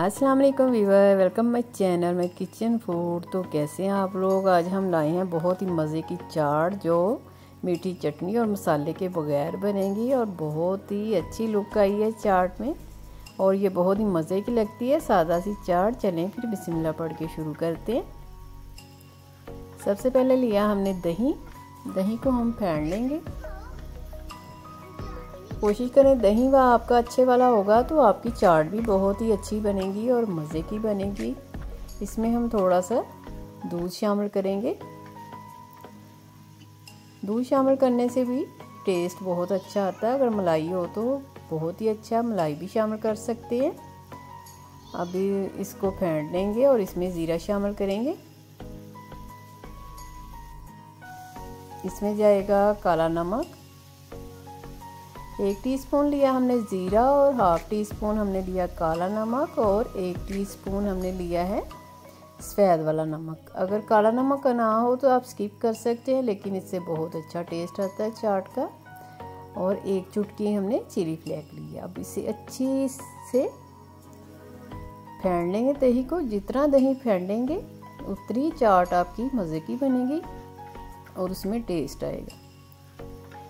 अस्सलाम वालेकुम Weaver, welcome my channel में किचन फूड। तो कैसे हैं आप लोग। आज हम लाए हैं बहुत ही मज़े की चाट जो मीठी चटनी और मसाले के बगैर बनेगी और बहुत ही अच्छी लुक आई है चाट में और ये बहुत ही मज़े की लगती है सादा सी चाट। चलें फिर बिस्मिल्लाह पढ़ के शुरू करते हैं। सबसे पहले लिया हमने दही को हम फेंट लेंगे। कोशिश करें दही वा आपका अच्छे वाला होगा तो आपकी चाट भी बहुत ही अच्छी बनेगी और मज़े की बनेगी। इसमें हम थोड़ा सा दूध शामिल करेंगे। दूध शामिल करने से भी टेस्ट बहुत अच्छा आता है। अगर मलाई हो तो बहुत ही अच्छा, मलाई भी शामिल कर सकते हैं। अभी इसको फेंट लेंगे और इसमें ज़ीरा शामिल करेंगे। इसमें जाएगा काला नमक, 1 टीस्पून लिया हमने ज़ीरा और हाफ़ टी स्पून हमने लिया काला नमक और 1 टीस्पून हमने लिया है सफ़ेद वाला नमक। अगर काला नमक ना हो तो आप स्किप कर सकते हैं, लेकिन इससे बहुत अच्छा टेस्ट आता है चाट का। और 1 चुटकी हमने चिली फ्लेक लिया। अब इसे अच्छी से फेंट लेंगे दही को। जितना दही फेंटेंगे उतनी चाट आपकी मज़े की बनेगी और उसमें टेस्ट आएगा।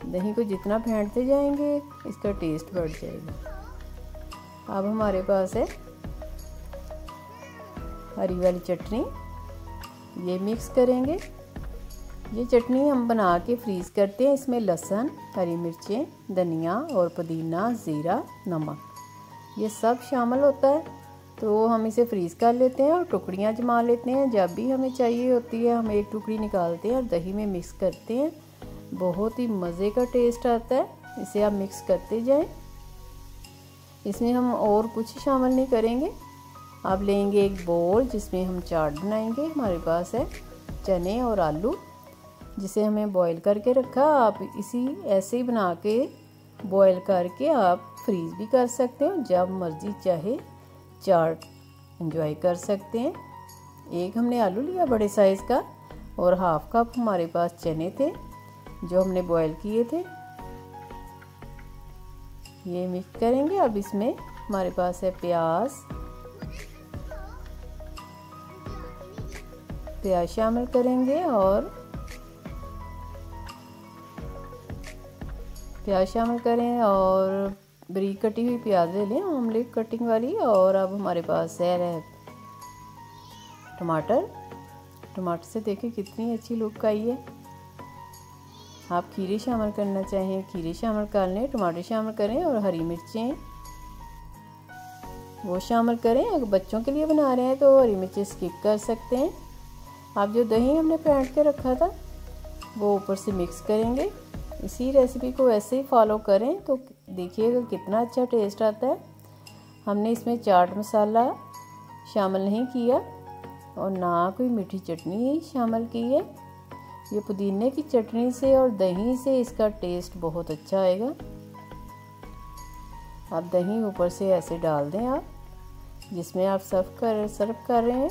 दही को जितना फेंटते जाएंगे इसका टेस्ट बढ़ जाएगा। अब हमारे पास है हरी वाली चटनी, ये मिक्स करेंगे। ये चटनी हम बना के फ्रीज़ करते हैं। इसमें लहसुन, हरी मिर्चें, धनिया और पुदीना, ज़ीरा, नमक ये सब शामिल होता है। तो हम इसे फ्रीज़ कर लेते हैं और टुकड़ियाँ जमा लेते हैं। जब भी हमें चाहिए होती है हम एक टुकड़ी निकालते हैं और दही में मिक्स करते हैं। बहुत ही मज़े का टेस्ट आता है। इसे आप मिक्स करते जाएं। इसमें हम और कुछ शामिल नहीं करेंगे। आप लेंगे एक बोल जिसमें हम चाट बनाएंगे। हमारे पास है चने और आलू जिसे हमें बॉईल करके रखा। आप इसी ऐसे ही बना के बॉईल करके आप फ्रीज़ भी कर सकते हैं। जब मर्ज़ी चाहे चाट एंजॉय कर सकते हैं। एक हमने आलू लिया बड़े साइज़ का और हाफ़ कप हमारे पास चने थे जो हमने बॉईल किए थे। ये मिक्स करेंगे। अब इसमें हमारे पास है प्याज शामिल करेंगे और प्याज शामिल करें और बारीक कटी हुई प्याज ले लें, ऑमलेट कटिंग वाली। और अब हमारे पास है टमाटर से देखिए कितनी अच्छी लुक आई है। आप खीरे शामिल करना चाहें खीरे शामिल कर लें, टमाटर शामिल करें और हरी मिर्चें वो शामिल करें। अगर बच्चों के लिए बना रहे हैं तो हरी मिर्चें स्किप कर सकते हैं। आप जो दही हमने फेंट के रखा था वो ऊपर से मिक्स करेंगे। इसी रेसिपी को ऐसे ही फॉलो करें तो देखिएगा कितना अच्छा टेस्ट आता है। हमने इसमें चाट मसाला शामिल नहीं किया और ना कोई मीठी चटनी शामिल की है। ये पुदीने की चटनी से और दही से इसका टेस्ट बहुत अच्छा आएगा। आप दही ऊपर से ऐसे डाल दें आप जिसमें आप सर्व कर रहे हैं।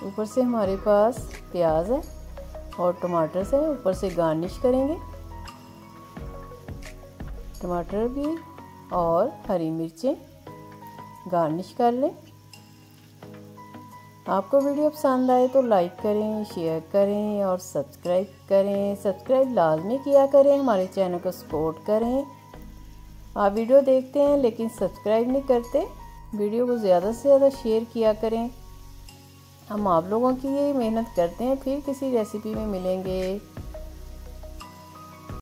ऊपर से हमारे पास प्याज है और टमाटर से ऊपर से गार्निश करेंगे। टमाटर भी और हरी मिर्चें गार्निश कर लें। आपको वीडियो पसंद आए तो लाइक करें, शेयर करें और सब्सक्राइब करें। सब्सक्राइब लाजमी किया करें, हमारे चैनल को सपोर्ट करें। आप वीडियो देखते हैं लेकिन सब्सक्राइब नहीं करते। वीडियो को ज़्यादा से ज़्यादा शेयर किया करें। हम आप लोगों की ये मेहनत करते हैं। फिर किसी रेसिपी में मिलेंगे।